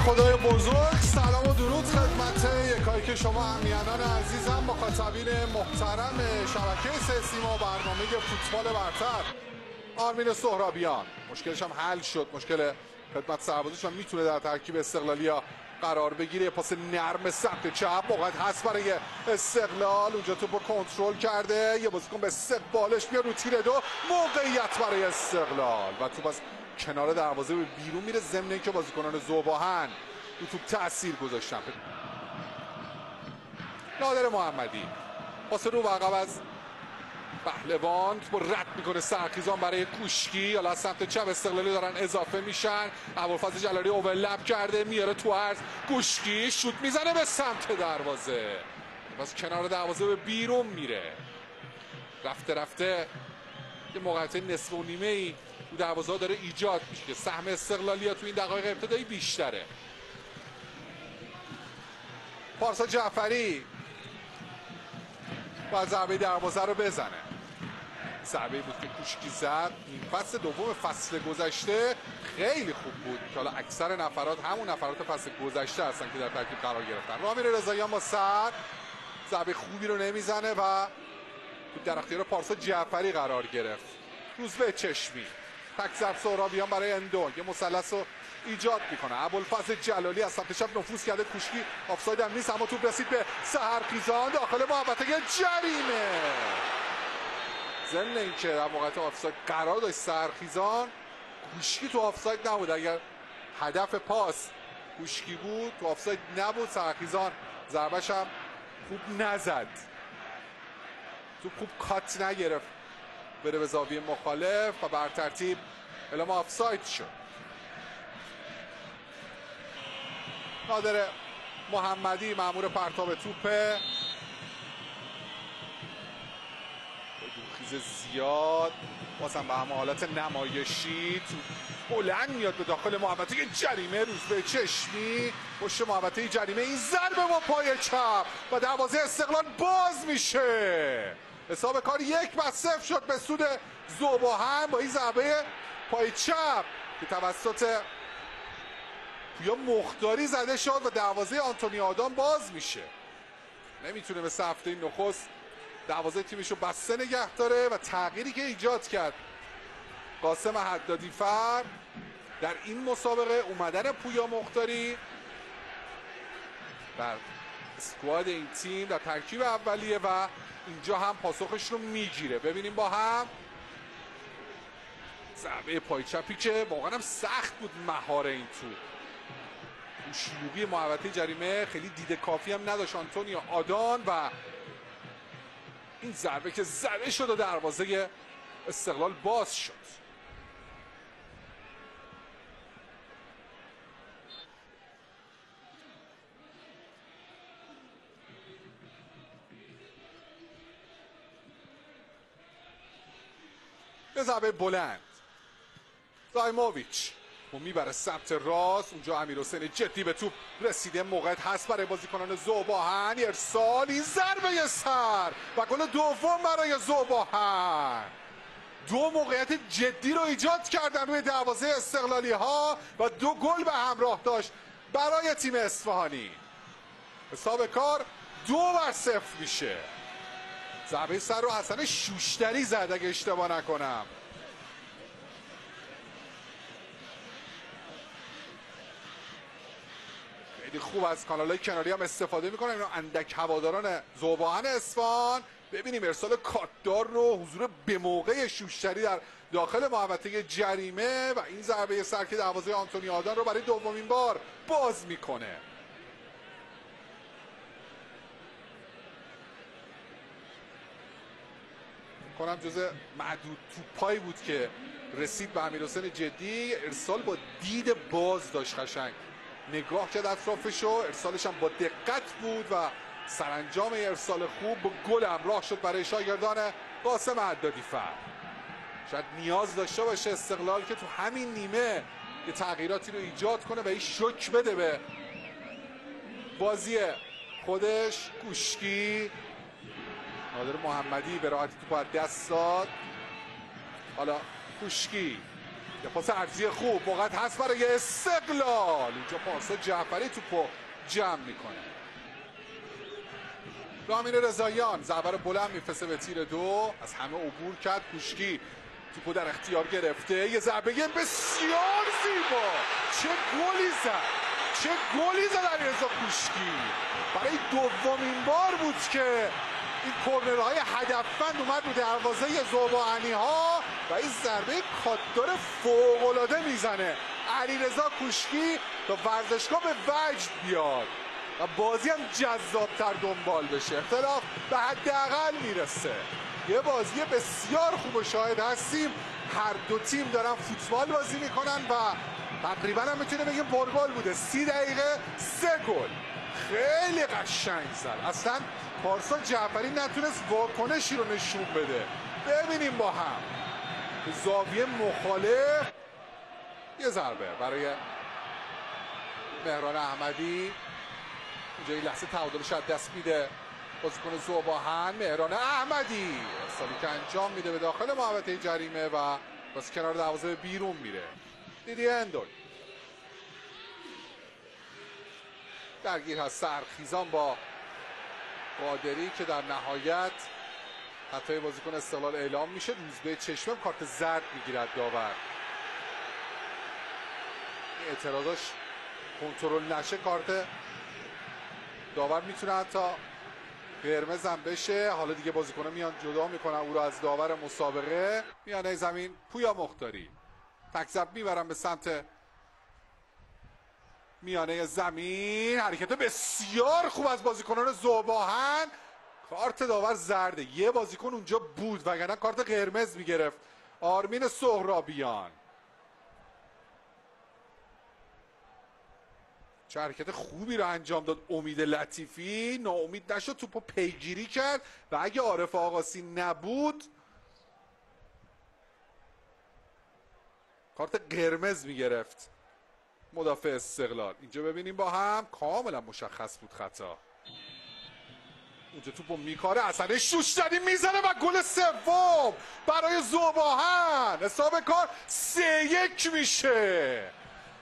خدای بزرگ، سلام و درود خدمت یکایی که شما همیهنان عزیزم، مخاطبین محترم شبکه سیما و برنامه فوتبال برتر. آرمین سهرابیان مشکلش هم حل شد، مشکل خدمت سربازیش هم میتونه در ترکیب استقلالیا قرار بگیره. پاس نرم سمت چپ، موقعیت هست برای استقلال، اونجا توپو کنترل کرده، یه بازیکن به استقبالش میاد رو تیر دو، موقعیت برای استقلال و توپ از کنار دروازه به بیرون میره، ضمن اینکه بازیکنان ذوباهن رو توپ تاثیر گذاشتن. نادر محمدی پاس رو عقب از پهلوان با رد میکنه سرخیزان برای کوشکی، حالا از سمت چپ استقلالی دارن اضافه میشن. ابوالفضل جلالی اوورلپ کرده، میاره تو عرض، کوشکی شوت میزنه به سمت دروازه، باز کنار دروازه به بیرون میره. رفته رفته یه موقعیت نصف و نیمه ای تو دروازه ها داره ایجاد میشه که سهم استقلالی ها تو این دقایق ابتدایی بیشتره. پارسا جعفری با ضربه دروازه رو بزنه، ضربه بود که کوشکی زد. این فصل دوم فصل گذشته خیلی خوب بود که حالا اکثر نفرات همون نفرات فصل گذشته هستن که در ترکیب قرار گرفتن. رامین رضاییان با سر ضربه خوبی رو نمیزنه و در اختیار پارسا جعفری قرار گرفت. روزبه چشمی تک ضرب سهرابیان برای اندو، یه مثلث رو ایجاد میکنه. ابوالفضل جلالی از سمت چپ نفوذ کرده، کوشکی آفساید هم نیست، اما توپ رسید به سحرخیزان داخل محوطه جریمه. ضمن اینکه در موقعیت آفساید قرار داشت سحرخیزان، کوشکی تو آفساید نبود. اگر هدف پاس کوشکی بود تو آفساید نبود. سحرخیزان ضربش هم خوب نزد، تو خوب کات نگرفت بره به زاویه مخالف و بر ترتیب اعلام آفساید شد. نادر محمدی مأمور پرتاب توپه، خیز زیاد بازم به همه حالت نمایشی، تو بلند میاد به داخل محوطه جریمه. روزبه چشمی پشت محوطه جریمه، این ضربه با پای چپ و دروازه استقلال باز میشه. حساب کار 1-0 شد به سود ذوباهن با این ضربه پای چپ که توسط پویا مختاری زده شد و دروازه آنتونی آدام باز میشه. نمیتونه مثل هفته نخست دروازه تیمش رو بسته نگه داره و تغییری که ایجاد کرد قاسم حدادی فر در این مسابقه، اومدن پویا مختاری در اسکواد این تیم در ترکیب اولیه و اینجا هم پاسخش رو میگیره. ببینیم با هم ضربه پای چپی که واقعا هم سخت بود مهار این توپ، شلوغی محوطه جریمه خیلی دید کافی هم نداشت آنتونیو آدان و این ضربه که زده شد و دروازه استقلال باز شد. به ضربه بلند زایموویچ و میبره سمت راست، اونجا امیرحسین جدی به توپ رسیده، موقعیت هست برای بازیکنان ذوباهن، ارسالی، ضربه سر و گل دوم برای ذوباهن. دو موقعیت جدی رو ایجاد کردن روی دروازه استقلالی ها و دو گل به همراه داشت برای تیم اصفهانی. حساب کار 2-0 میشه. ضربه سر رو حسن شوشتری زد اگه اشتباه نکنم. خیلی خوب از کانال‌های کناری هم استفاده میکنن اینا اندک هواداران ذوباهن اصفهان. ببینیم ارسال کاتدار رو، حضور به موقع شوشتری در داخل محوطه جریمه و این ضربه سر که دروازه آنتونی آدان رو برای دومین بار باز میکنه. کنم جزء معدود توپایی بود که رسید به امیرحسین جدی. ارسال با دید باز داشت، قشنگ نگاه کرد اطرافشو، ارسالش هم با دقت بود و سرانجام ارسال خوب با گل همراه شد برای شاگردان قاسم حدادی فر. شاید نیاز داشته باشه استقلال که تو همین نیمه یه تغییراتی رو ایجاد کنه و این شوک بده به بازی خودش. کوشکی، نادر محمدی به راحتی توپ از دست داد. حالا کوشکی یه پاس عرضی خوب موقعیت هست برای استقلال. اینجا پارسا جعفری توپو جمع میکنه. رامین رضاییان ضربه رو بلند میفرسته به تیر 2. از همه عبور کرد. کوشکی توپو در اختیار گرفته. یه ضربه بسیار زیبا. چه گلی زد علیرضا کوشکی. برای دومین بار بود که این کورنرهای هدفمند اومد رو دروازه ذوباهنی ها و این ضربه کاتدار فوق‌العاده میزنه علیرضا کوشکی تا ورزشگاه به وجد بیاد و بازی هم جذابتر دنبال بشه. اختلاف به حداقل میرسه. یه بازی بسیار خوب و شاهد هستیم. هر دو تیم دارن فوتبال بازی میکنن و تقریبا هم میتونه بگیم پرگل بوده. 30 دقیقه 3 گل. خیلی قشنگ زد. اصلا پارسا جعفری نتونست واکنشی رو نشون بده. ببینیم با هم زاویه مخالف. یه ضربه برای مهران احمدی. اینجا این لحظه تعادلش از دست میده بازیکن ذوباهن. مهران احمدی ارسالی که انجام میده به داخل محوطه جریمه و واسه کنار دروازه بیرون میره. دیدی اندول درگیر هست سرخیزان با قادری که در نهایت خطای بازیکن استقلال اعلام میشه. روزبه چشمه کارت زرد میگیرد داور. این اعتراضاش کنترل نشه کارت داور میتونه حتی قرمز هم بشه. حالا دیگه بازیکن‌ها میان جدا میکنن او رو از داور مسابقه. میانه زمین پویا مختاری تک‌ضرب میبرن به سمت میانه زمین. حرکت بسیار خوب از بازیکنان ذوباهن. کارت داور زرده. یه بازیکن اونجا بود وگرنه کارت قرمز میگرفت آرمین سهرابیان. چه حرکت خوبی رو انجام داد امید لطیفی. ناامید نشد توپو پیگیری کرد و اگه عارف آقاسی نبود کارت قرمز میگرفت مدافع استقلال. اینجا ببینیم با هم کاملا مشخص بود خطا. اونجا توپو میکاره. حسن شوشتری میزنه و گل سوم برای ذوباهن. حساب کار 3-1 میشه.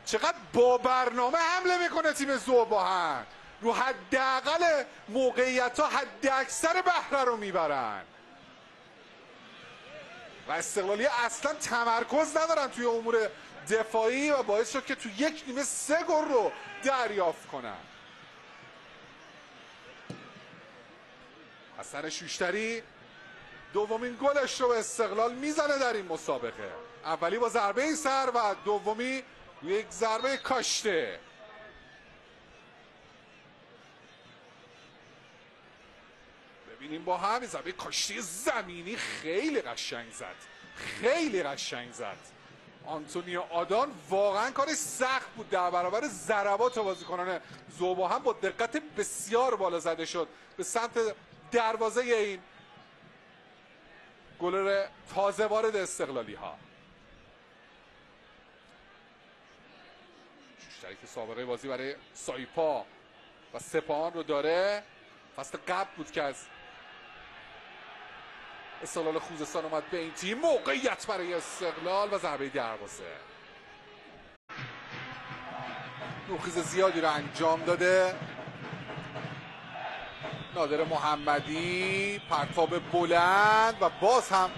چقدر با برنامه حمله میکنه تیم ذوباهن. رو حداقل موقعیت ها حد اکثر بهره رو میبرن و استقلالی اصلا تمرکز ندارن توی امور دفاعی و باعث شد که تو یک نیمه 3 گل رو دریافت کنن. حسن شوشتری دومین گلش رو به استقلال میزنه در این مسابقه. اولی با ضربه سر و دومی یک ضربه کاشته. ببینیم با هم ضربه کاشته زمینی خیلی قشنگ زد. آنتونیو آدان واقعا کارش سخت بود. در برابر ضربات بازیکنان ذوباهن با دقت بسیار بالا زده شد به سمت دروازه این گلر تازه وارد استقلالی ها. شوشتری که سابقه بازی برای سایپا و سپاهان رو داره. فصل قبل بود که از استقلال خوزستان اومد به این تیم. موقعیت برای استقلال و ضربه دروازه. نوخیز زیادی رو انجام داده نادر محمدی. پرتاب بلند و باز هم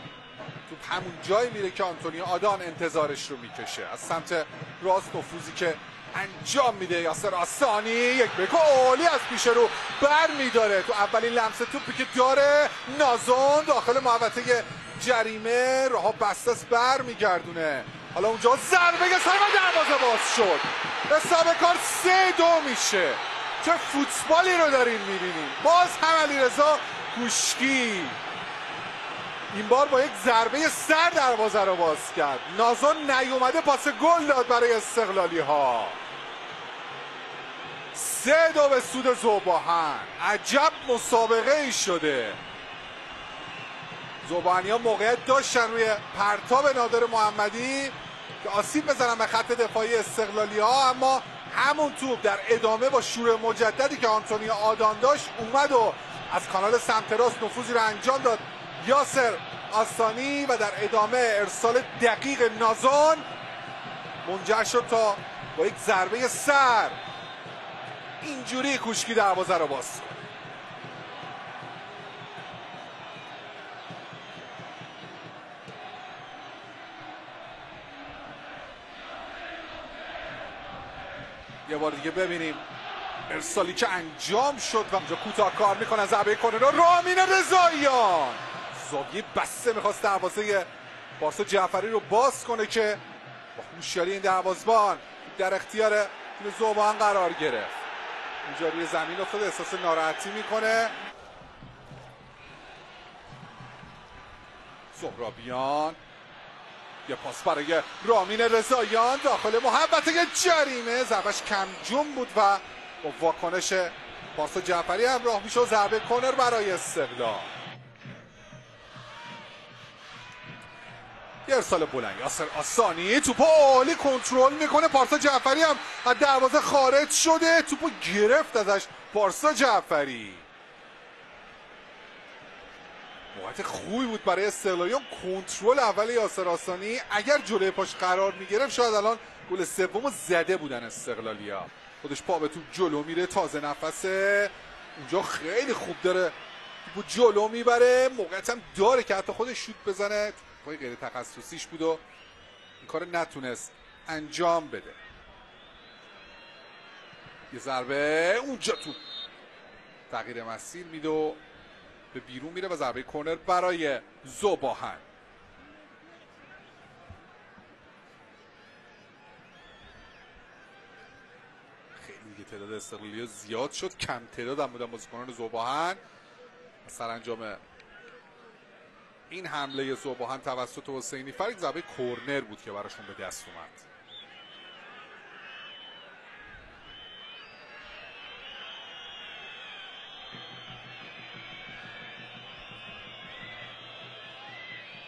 تو همون جایی میره که آنتونیو آدان انتظارش رو میکشه. از سمت راست نفوذی که انجام میده یاسر آسانی. یک گلی از پیش رو بر میداره. تو اولین لمسه توپی که داره نازون داخل محوطه جریمه رها بستس بر میگردونه. حالا اونجا ضربه سر و دروازه باز شد. حساب کار 3-2 میشه. چه فوتبالی رو دارین میبینیم. باز هم علیرضا کوشکی این بار با یک ضربه سر دروازه رو باز کرد. نازون نیومده پاس گل داد برای استقلالی ها. 3-2 به سود ذوباهن. عجب مسابقه ای شده. ذوباهنی ها موقعیت داشتن روی پرتاب نادر محمدی که آسیب بزنن به خط دفاعی استقلالی ها، اما همون توپ در ادامه با شور مجددی که آنتونیو آدان داشت اومد و از کانال سمت راست نفوذی رو انجام داد یاسر آسانی و در ادامه ارسال دقیق نازون منجر شد تا با یک ضربه سر اینجوری کوشکی دروازه رو باز کنه. یه بار دیگه ببینیم ارسالی که انجام شد و اونجا کوتاه کار میکنن. ضربه کورنر رو رامین رضاییان زاویه بسته میخواست دروازه پارسا جعفری رو باز کنه که با هوشیاری این دروازه‌بان در اختیار تیم ذوباهن قرار گرفت. اونجا روی زمین افتاد، احساس ناراحتی میکنه. سهرابیان یه پاس برای رامین رضاییان داخل محوطه جریمه، ضربش کم جون بود و با واکنش پارسا جعفری همراه میشه و ضربه کورنر برای استقلال. یه ارسال بلند یاسر آسانی، توپو عالی کنترل میکنه. پارسا جعفری هم از دروازه خارج شده، توپو گرفت ازش پارسا جعفری. موقعیت خوبی بود برای استقلالیان. کنترل اول یاسر آسانی، اگر جلوی پاش قرار میگرفت شاید الان گل سومو زده بودن استقلالیا. خودش پا به توپ جلو میره، تازه نفسه، اونجا خیلی خوب داره توپو جلو میبره. موقعیت هم داره که حتی خودش شوت بزنه، توپای غیر تخصصیش بود و این کار نتونست انجام بده. یه ضربه اونجا توپ تغییر مسیر میده و به بیرون میره و ضربه کورنر برای ذوباهن. خیلی دیگه تعداد استقلالی‌ها زیاد شد، کم تعداد هم بودن بازیکنان ذوباهن. سرانجام این حمله ذوباهن توسط حسینی فرید ضربه کورنر بود که براشون به دست اومد.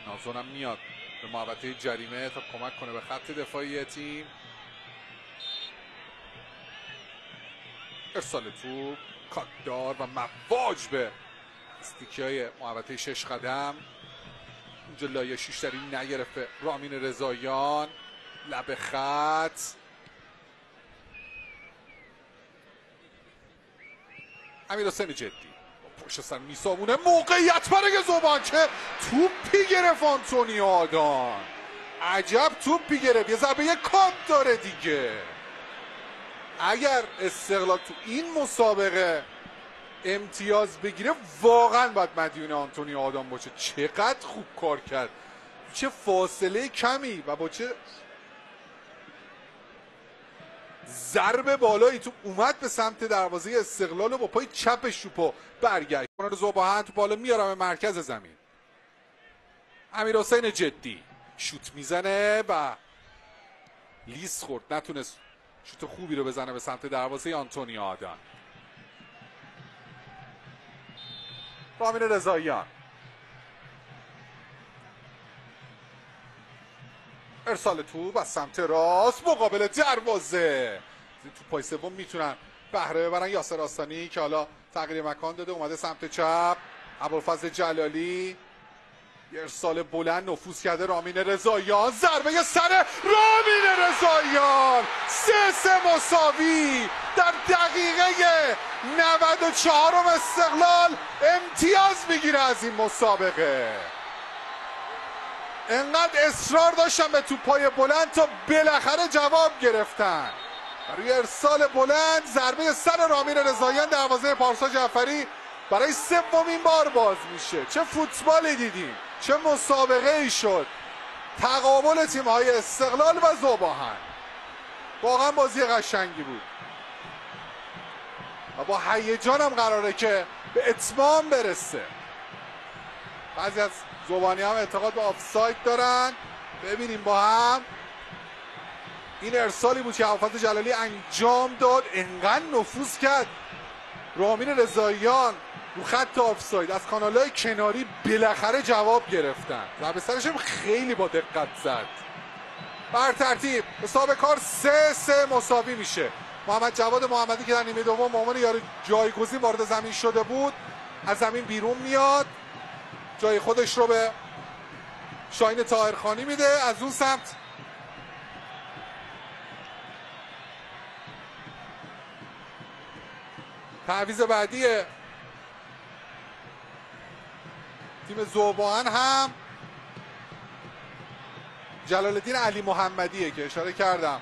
نازونم میاد به محوطه جریمه تا کمک کنه به خط دفاعی تیم. ارسال توپ کاتدار و مواج به استیکی های محوطه 6 قدم. اونجا لایه شیشتری نگرفت رامین رضاییان، لب خط. امیرحسین جدی پشت سر میسابونه، موقعیت برای ذوباهن که توپی گرفت آنتونی آدان. عجب توپی گرفت، یه ضربه یه کات داره دیگه. اگر استقلال تو این مسابقه امتیاز بگیره واقعا باید مدیون آنتونی آدان باشه. چقدر خوب کار کرد، چه فاصله کمی و با چه ضربه بالایی تو اومد به سمت دروازه استقلال و با پای چپش توپو برگشت. ذوباهن تو بالا میارم به مرکز زمین. امیرحسین جدی شوت میزنه و لیس خورد، نتونست شوت خوبی رو بزنه به سمت دروازه آنتونی آدان. رامین رضاییان ارسال توپ از سمت راست مقابل دروازه. تو پای سوم میتونن بهره ببرن. یاسر آستانی که حالا تغییر مکان داده اومده سمت چپ. ابوالفضل جلالی یه ارسال بلند نفوذ کرده. رامین رضاییان ضربه سر رامین رضاییان. 3-3 مساوی در دقیقه 94 استقلال امتیاز میگیره از این مسابقه. انقدر اصرار داشتن به توپای بلند تا بالاخره جواب گرفتن. روی ارسال بلند ضربه سر رامین رضاییان دروازه پارسا جعفری برای سومین بار باز میشه. چه فوتبالی دیدیم، چه مسابقه ای شد. تقابل تیم‌های استقلال و ذوباهن واقعا بازی قشنگی بود و با هیجان هم قراره که به اتمام برسه. بعضی از ذوبانی هم اعتقاد به آفساید دارن. ببینیم با هم. این ارسالی بود که ابوالفضل جلالی انجام داد، انقدر نفوذ کرد رامین رضاییان رو خط آفساید. از کانال‌های کناری بالاخره جواب گرفتن. ضربه سرش هم خیلی با دقت زد. بر ترتیب حساب کار 3-3 مساوی میشه. محمد جواد محمدی که در نیمه دوم به عنوان جایگزین وارد زمین شده بود از زمین بیرون میاد، جای خودش رو به شاهین طاهرخانی میده. از اون سمت تعویض بعدی تیم ذوب‌آهن هم جلال الدین علی محمدیه که اشاره کردم.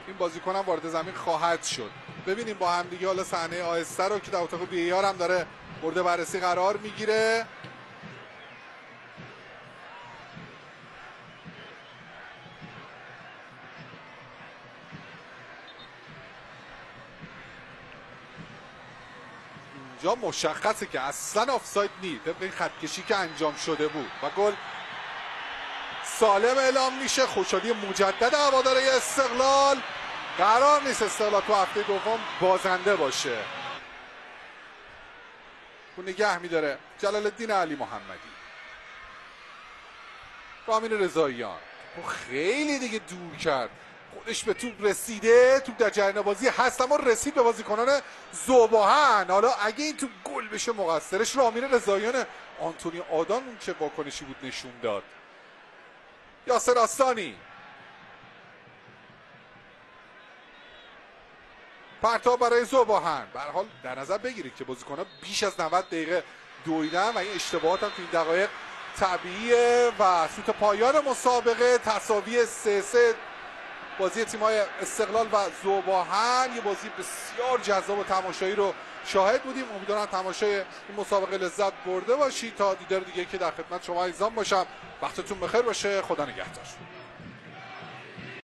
این بازیکن هم وارد زمین خواهد شد. ببینیم با هم دیگه حالا صحنه آهسته رو که در اتاق وی آر هم داره مورد بررسی قرار میگیره. اینجا مشخصه که اصلا آفساید نیست طبق این خطکشی که انجام شده بود و گل سالم اعلام میشه. خوشحالی مجدد هواداری استقلال. قرار نیست استقلال تو هفته دوم بازنده باشه. اون نگه میداره جلال الدین علی محمدی. رامین رضاییان خیلی دیگه دور کرد، خودش به توپ رسیده، توپ در جریان بازی هست اما رسید به بازیکنان ذوب‌آهن. حالا اگه این توپ گل بشه مقصرش رامین رضاییان. آنتونی آدان اون چه واکنشی بود نشون داد. یاسر آستانی پرتاب برای ذوب‌آهن. به هر حال در نظر بگیرید که بازیکن‌ها بیش از 90 دقیقه دویدن و این اشتباهات هم تو این دقایق طبیعیه و سوت پایان مسابقه تساوی 3-3 بازی تیم‌های استقلال و ذوب‌آهن. یه بازی بسیار جذاب و تماشایی رو شاهد بودیم. امیدوارم تماشای این مسابقه لذت برده باشید. تا دیدار دیگه که در خدمت شما عزیزان باشم. وقتتون بخیر باشه. خدا نگهدار.